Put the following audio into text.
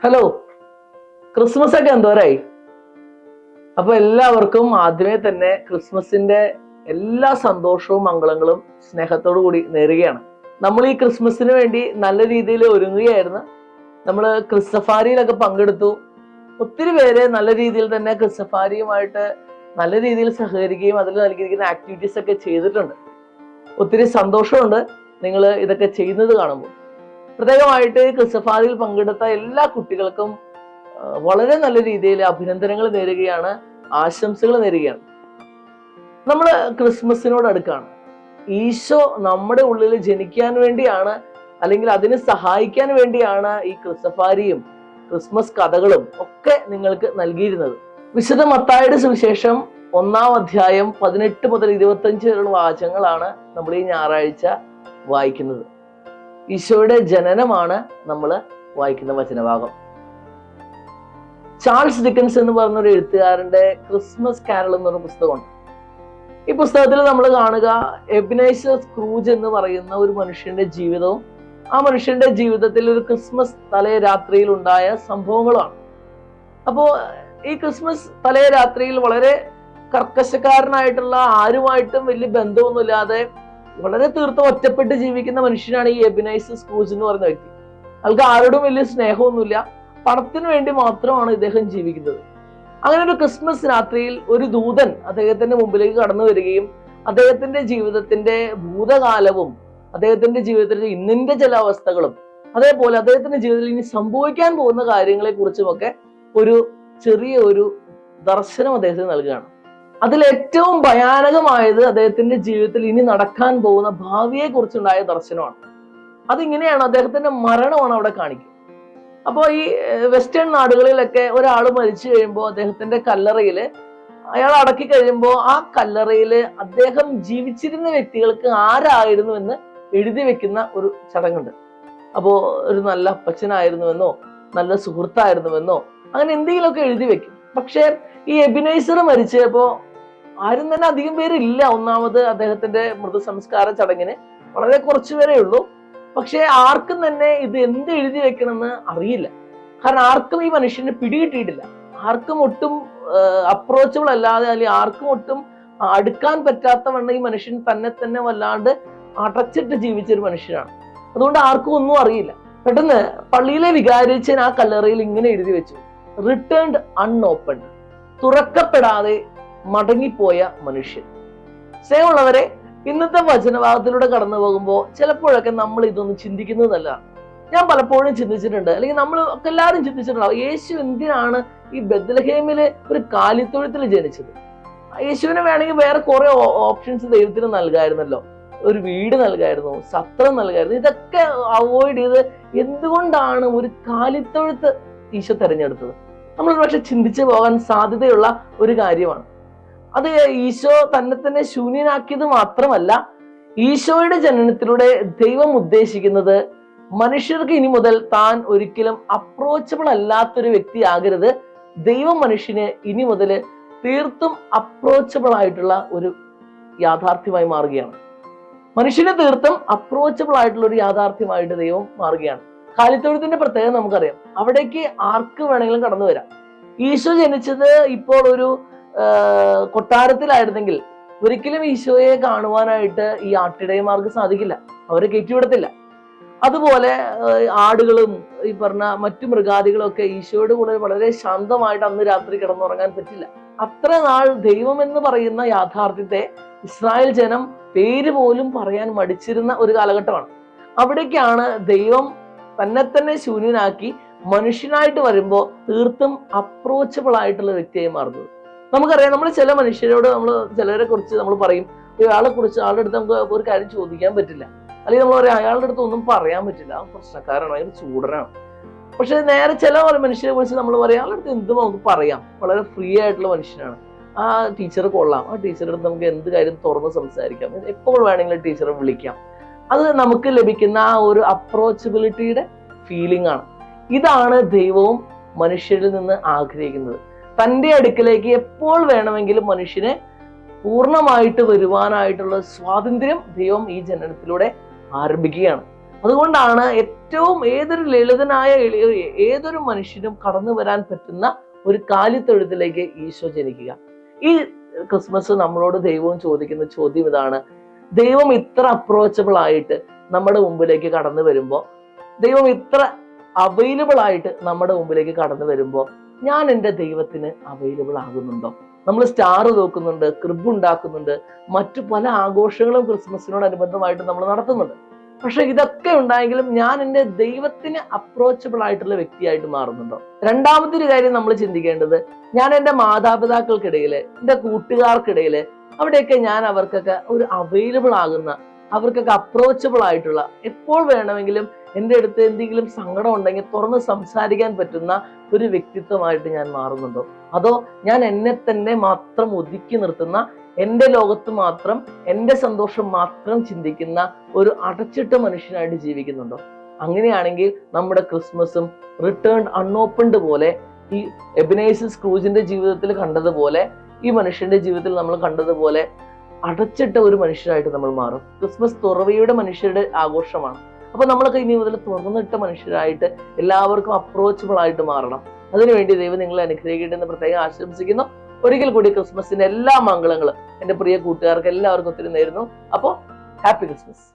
Hello, Christmas ഒക്കെ എന്തോരായി? അപ്പൊ എല്ലാവർക്കും ആദ്യമേ തന്നെ ക്രിസ്മസിന്റെ എല്ലാ സന്തോഷവും മംഗളങ്ങളും സ്നേഹത്തോടു കൂടി നേരുകയാണ്. നമ്മൾ ഈ ക്രിസ്മസിന് വേണ്ടി നല്ല രീതിയിൽ ഒരുങ്ങുകയായിരുന്നു. നമ്മൾ ക്രിസ്സഫാരിയിലൊക്കെ പങ്കെടുത്തു. ഒത്തിരി പേര് നല്ല രീതിയിൽ തന്നെ ക്രിസ്സഫാരിയുമായിട്ട് നല്ല രീതിയിൽ സഹകരിക്കുകയും അതിൽ നൽകിയിരിക്കുന്ന ആക്ടിവിറ്റീസ് ഒക്കെ ചെയ്തിട്ടുണ്ട്. ഒത്തിരി സന്തോഷമുണ്ട് നിങ്ങൾ ഇതൊക്കെ ചെയ്യുന്നത് കാണുമ്പോൾ. പ്രത്യേകമായിട്ട് ക്രിസ്സഫാരിയിൽ പങ്കെടുത്ത എല്ലാ കുട്ടികൾക്കും വളരെ നല്ല രീതിയിൽ അഭിനന്ദനങ്ങൾ നേരുകയാണ്, ആശംസകൾ നേരുകയാണ്. നമ്മൾ ക്രിസ്മസിനോട് അടുക്കാണ്. ഈശോ നമ്മുടെ ഉള്ളിൽ ജനിക്കാൻ വേണ്ടിയാണ്, അല്ലെങ്കിൽ അതിനെ സഹായിക്കാൻ വേണ്ടിയാണ് ഈ ക്രിസ്സഫാരിയും ക്രിസ്മസ് കഥകളും ഒക്കെ നിങ്ങൾക്ക് നൽകിയിരുന്നത്. വിശുദ്ധ മത്തായിയുടെ സുവിശേഷം 1-ാം അധ്യായം 18 മുതൽ 25 വരെയുള്ള വാചകങ്ങളാണ് നമ്മൾ ഈ ഞായറാഴ്ച വായിക്കുന്നത്. ഈശോയുടെ ജനനമാണ് നമ്മൾ വായിക്കുന്ന വചനഭാഗം. ചാൾസ് ഡിക്കൻസ് എന്ന് പറഞ്ഞ ഒരു എഴുത്തുകാരന്റെ ക്രിസ്മസ് കാരൽ എന്നൊരു പുസ്തകമുണ്ട്. ഈ പുസ്തകത്തിൽ നമ്മൾ കാണുക എബിനേസർ സ്ക്രൂജ് എന്ന് പറയുന്ന ഒരു മനുഷ്യന്റെ ജീവിതവും ആ മനുഷ്യന്റെ ജീവിതത്തിൽ ഒരു ക്രിസ്മസ് തലേ രാത്രിയിൽ ഉണ്ടായ സംഭവങ്ങളാണ്. അപ്പോ ഈ ക്രിസ്മസ് തലേ രാത്രിയിൽ വളരെ കർക്കശക്കാരനായിട്ടുള്ള, ആരുമായിട്ടും വലിയ ബന്ധമൊന്നുമില്ലാതെ വളരെ തീർത്തും ഒറ്റപ്പെട്ട് ജീവിക്കുന്ന മനുഷ്യനാണ് ഈ എബിനേസർ സ്ക്രൂജ് എന്ന് പറയുന്ന വ്യക്തി. അയാൾക്ക് ആരോടും വലിയ സ്നേഹമൊന്നുമില്ല, പണത്തിന് വേണ്ടി മാത്രമാണ് ഇദ്ദേഹം ജീവിക്കുന്നത്. അങ്ങനെ ഒരു ക്രിസ്മസ് രാത്രിയിൽ ഒരു ദൂതൻ അദ്ദേഹത്തിന്റെ മുമ്പിലേക്ക് കടന്നു വരികയും അദ്ദേഹത്തിന്റെ ജീവിതത്തിന്റെ ഭൂതകാലവും അദ്ദേഹത്തിന്റെ ജീവിതത്തിലെ ഇന്നിന്റെ ചില അവസ്ഥകളും അതേപോലെ അദ്ദേഹത്തിന്റെ ജീവിതത്തിൽ ഇനി സംഭവിക്കാൻ പോകുന്ന കാര്യങ്ങളെ കുറിച്ചുമൊക്കെ ഒരു ചെറിയ ഒരു ദർശനം അദ്ദേഹത്തിന് നൽകുകയാണ്. അതിൽ ഏറ്റവും ഭയാനകമായത് അദ്ദേഹത്തിന്റെ ജീവിതത്തിൽ ഇനി നടക്കാൻ പോകുന്ന ഭാവിയെ കുറിച്ചുണ്ടായ ദർശനമാണ്. അതിങ്ങനെയാണ്, അദ്ദേഹത്തിന്റെ മരണമാണ് അവിടെ കാണിക്കുക. അപ്പോൾ ഈ വെസ്റ്റേൺ നാടുകളിലൊക്കെ ഒരാൾ മരിച്ചു കഴിയുമ്പോൾ അദ്ദേഹത്തിന്റെ കല്ലറയില് അയാൾ അടക്കി കഴിയുമ്പോൾ ആ കല്ലറയില് അദ്ദേഹം ജീവിച്ചിരുന്ന വ്യക്തികൾക്ക് ആരായിരുന്നു എന്ന് എഴുതി വെക്കുന്ന ഒരു ചടങ്ങുണ്ട്. അപ്പോ ഒരു നല്ല അപ്പച്ചനായിരുന്നുവെന്നോ നല്ല സുഹൃത്തായിരുന്നുവെന്നോ അങ്ങനെ എന്തെങ്കിലുമൊക്കെ എഴുതി വെക്കും. പക്ഷെ ഈ എബിനേസർ മരിച്ചപ്പോ ആരും തന്നെ അധികം പേരില്ല. ഒന്നാമത് അദ്ദേഹത്തിന്റെ മൃതസംസ്കാര ചടങ്ങിന് വളരെ കുറച്ചു പേരേ ഉള്ളൂ. പക്ഷെ ആർക്കും തന്നെ ഇത് എന്ത് എഴുതി വെക്കണമെന്ന് അറിയില്ല. കാരണം ആർക്കും ഈ മനുഷ്യനെ പിടികിട്ടിയിട്ടില്ല. ആർക്കും ഒട്ടും അപ്രോച്ചബിൾ അല്ലാതെ, അല്ലെങ്കിൽ ആർക്കും ഒട്ടും അടുക്കാൻ പറ്റാത്ത വണ്ണം ഈ മനുഷ്യൻ തന്നെ വല്ലാണ്ട് അടച്ചിട്ട് ജീവിച്ചൊരു മനുഷ്യനാണ്. അതുകൊണ്ട് ആർക്കും ഒന്നും അറിയില്ല. പെട്ടെന്ന് പള്ളിയിലെ വികാരിച്ചൻ ആ കല്ലറയിൽ ഇങ്ങനെ എഴുതി വെച്ചു: റിട്ടേൺഡ് അൺഓപ്പൺഡ്, തുറക്കപ്പെടാതെ മടങ്ങിപ്പോയ മനുഷ്യൻ. സ്നേഹമുള്ളവരെ, ഇന്നത്തെ വചനഭാഗത്തിലൂടെ കടന്നു പോകുമ്പോൾ ചിലപ്പോഴൊക്കെ നമ്മൾ ഇതൊന്നും ചിന്തിക്കുന്നത് നല്ലതാണ്. ഞാൻ പലപ്പോഴും ചിന്തിച്ചിട്ടുണ്ട്, അല്ലെങ്കിൽ നമ്മൾ ഒക്കെ എല്ലാവരും ചിന്തിച്ചിട്ടുണ്ടാവും, യേശു എന്തിനാണ് ഈ ബെത്ലഹേമില് ഒരു കാലിത്തൊഴുത്തിൽ ജനിച്ചത്? യേശുവിനെ വേണമെങ്കിൽ വേറെ കുറെ ഓപ്ഷൻസ് ദൈവത്തിന് നൽകായിരുന്നല്ലോ. ഒരു വീട് നൽകായിരുന്നു, സത്രം നൽകായിരുന്നു. ഇതൊക്കെ അവോയ്ഡ് ചെയ്ത് എന്തുകൊണ്ടാണ് ഒരു കാലിത്തൊഴുത്ത് ഈശോ തെരഞ്ഞെടുത്തത്? നമ്മൾ പക്ഷെ ചിന്തിച്ചു പോകാൻ സാധ്യതയുള്ള ഒരു കാര്യമാണ്. അത് ഈശോ തന്നെ ശൂന്യനാക്കിയത് മാത്രമല്ല, ഈശോയുടെ ജനനത്തിലൂടെ ദൈവം ഉദ്ദേശിക്കുന്നത് മനുഷ്യർക്ക് ഇനി മുതൽ താൻ ഒരിക്കലും അപ്രോച്ചബിൾ അല്ലാത്തൊരു വ്യക്തി ആകരുത്. ദൈവം മനുഷ്യന് ഇനി മുതൽ തീർത്തും അപ്രോച്ചബിൾ ആയിട്ടുള്ള ഒരു യാഥാർത്ഥ്യമായി മാറുകയാണ്. മനുഷ്യന് തീർത്തും അപ്രോച്ചബിൾ ആയിട്ടുള്ള ഒരു യാഥാർത്ഥ്യമായിട്ട് ദൈവം മാറുകയാണ്. കാലിത്തൊഴുത്തിന്റെ പ്രത്യേകത നമുക്കറിയാം. അവിടേക്ക് ആർക്ക് വേണമെങ്കിലും കടന്നു വരാം. ഈശോ ജനിച്ചത് ഇപ്പോൾ ഒരു കൊട്ടാരത്തിലായിരുന്നെങ്കിൽ ഒരിക്കലും ഈശോയെ കാണുവാനായിട്ട് ഈ ആട്ടിടയന്മാർക്ക് സാധിക്കില്ല, അവരെ കയറ്റിവിടത്തില്ല. അതുപോലെ ആടുകളും ഈ പറഞ്ഞ മറ്റു മൃഗാദികളും ഒക്കെ ഈശോയുടെ കൂടെ വളരെ ശാന്തമായിട്ട് അന്ന് രാത്രി കിടന്നുറങ്ങാൻ പറ്റില്ല. അത്ര നാൾ ദൈവം എന്ന് പറയുന്ന യാഥാർത്ഥ്യത്തെ ഇസ്രായേൽ ജനം പേര് പോലും പറയാൻ മടിച്ചിരുന്ന ഒരു കാലഘട്ടമാണ്. അവിടേക്കാണ് ദൈവം തന്നെ ശൂന്യനാക്കി മനുഷ്യനായിട്ട് വരുമ്പോൾ തീർത്തും അപ്രോച്ചബിൾ ആയിട്ടുള്ള വ്യക്തിയായി മാറുന്നത്. നമുക്കറിയാം, നമ്മൾ ചില മനുഷ്യരോട് ചിലരെ കുറിച്ച് നമ്മൾ പറയും, അയാളെ കുറിച്ച് ആളുടെ അടുത്ത് നമുക്ക് ഒരു കാര്യം ചോദിക്കാൻ പറ്റില്ല, അല്ലെങ്കിൽ നമ്മൾ പറയാം അയാളുടെ അടുത്ത് ഒന്നും പറയാൻ പറ്റില്ല, ആ പ്രശ്നക്കാരാണ്, അയാൾ ചൂടനാണ്. പക്ഷെ നേരെ ചില മനുഷ്യരെ കുറിച്ച് നമ്മൾ പറയാം, അയാളുടെ അടുത്ത് എന്തും നമുക്ക് പറയാം, വളരെ ഫ്രീ ആയിട്ടുള്ള മനുഷ്യനാണ്, ആ ടീച്ചർ കൊള്ളാം, ആ ടീച്ചറുടെ അടുത്ത് നമുക്ക് എന്ത് കാര്യം തുറന്ന് സംസാരിക്കാം, എപ്പോൾ വേണമെങ്കിലും ടീച്ചറെ വിളിക്കാം. അത് നമുക്ക് ലഭിക്കുന്ന ആ ഒരു അപ്രോച്ചബിലിറ്റിയുടെ ഫീലിംഗ് ആണ്. ഇതാണ് ദൈവവും മനുഷ്യരിൽ നിന്ന് ആഗ്രഹിക്കുന്നത്. തൻ്റെ അടുക്കലേക്ക് എപ്പോൾ വേണമെങ്കിലും മനുഷ്യന് പൂർണ്ണമായിട്ട് വരുവാനായിട്ടുള്ള സ്വാതന്ത്ര്യം ദൈവം ഈ ജനനത്തിലൂടെ ആരംഭിക്കുകയാണ്. അതുകൊണ്ടാണ് ഏറ്റവും ഏതൊരു ലളിതനായ ഏതൊരു മനുഷ്യനും കടന്നു വരാൻ പറ്റുന്ന ഒരു കാലിത്തൊഴുത്തിലേക്ക് ഈശോ ജനിക്കുക. ഈ ക്രിസ്മസ് നമ്മളോട് ദൈവവും ചോദിക്കുന്ന ചോദ്യം ഇതാണ്: ദൈവം ഇത്ര അപ്രോച്ചബിൾ ആയിട്ട് നമ്മുടെ മുമ്പിലേക്ക് കടന്നു വരുമ്പോ, ദൈവം ഇത്ര അവൈലബിൾ ആയിട്ട് നമ്മുടെ മുമ്പിലേക്ക് കടന്നു വരുമ്പോ, ഞാൻ എൻ്റെ ദൈവത്തിന് അവൈലബിൾ ആകുന്നുണ്ടോ? നമ്മൾ സ്റ്റാർ നോക്കുന്നുണ്ട്, ക്രിബ് ഉണ്ടാക്കുന്നുണ്ട്, മറ്റു പല ആഘോഷങ്ങളും ക്രിസ്മസിനോടനുബന്ധമായിട്ട് നമ്മൾ നടത്തുന്നുണ്ട്. പക്ഷെ ഇതൊക്കെ ഉണ്ടായെങ്കിലും ഞാൻ എൻ്റെ ദൈവത്തിന് അപ്രോച്ചബിൾ ആയിട്ടുള്ള വ്യക്തിയായിട്ട് മാറുന്നുണ്ടോ? രണ്ടാമത്തെ ഒരു കാര്യം നമ്മൾ ചിന്തിക്കേണ്ടത്, ഞാൻ എൻ്റെ മാതാപിതാക്കൾക്കിടയിൽ, എൻ്റെ കൂട്ടുകാർക്കിടയിൽ, അവിടെയൊക്കെ ഞാൻ അവർക്കൊക്കെ ഒരു അവൈലബിൾ ആകുന്ന, അവർക്കൊക്കെ അപ്രോച്ചബിൾ ആയിട്ടുള്ള, എപ്പോൾ വേണമെങ്കിലും എൻ്റെ അടുത്ത് എന്തെങ്കിലും സങ്കടം ഉണ്ടെങ്കിൽ തുറന്ന് സംസാരിക്കാൻ പറ്റുന്ന ഒരു വ്യക്തിത്വമായിട്ട് ഞാൻ മാറുന്നുണ്ടോ? അതോ ഞാൻ എന്നെ തന്നെ മാത്രം ഒതുക്കി നിർത്തുന്ന, എൻ്റെ ലോകത്ത് മാത്രം, എൻ്റെ സന്തോഷം മാത്രം ചിന്തിക്കുന്ന ഒരു അടച്ചിട്ട മനുഷ്യനായിട്ട് ജീവിക്കുന്നുണ്ടോ? അങ്ങനെയാണെങ്കിൽ നമ്മുടെ ക്രിസ്മസും റിട്ടേൺ അൺഓപ്പൺഡ് പോലെ, ഈ എബനേസർ സ്ക്രൂജിന്റെ ജീവിതത്തിൽ കണ്ടതുപോലെ, ഈ മനുഷ്യന്റെ ജീവിതത്തിൽ നമ്മൾ കണ്ടതുപോലെ അടച്ചിട്ട ഒരു മനുഷ്യരായിട്ട് നമ്മൾ മാറും. ക്രിസ്മസ് തുറവിയുടെ മനുഷ്യരുടെ ആഘോഷമാണ്. അപ്പൊ നമ്മളൊക്കെ ഇനി മുതൽ തുറന്നിട്ട മനുഷ്യരായിട്ട് എല്ലാവർക്കും അപ്രോച്ചബിൾ ആയിട്ട് മാറണം. അതിനുവേണ്ടി ദൈവം നിങ്ങളെ അനുഗ്രഹിക്കട്ടെ എന്ന് പ്രത്യേകം ആശംസിക്കുന്നു. ഒരിക്കൽ കൂടി ക്രിസ്മസിന്റെ എല്ലാ മംഗളങ്ങളും എൻ്റെ പ്രിയ കൂട്ടുകാർക്ക് എല്ലാവർക്കും ഒത്തിരി നേരുന്നു. അപ്പോൾ ഹാപ്പി ക്രിസ്മസ്.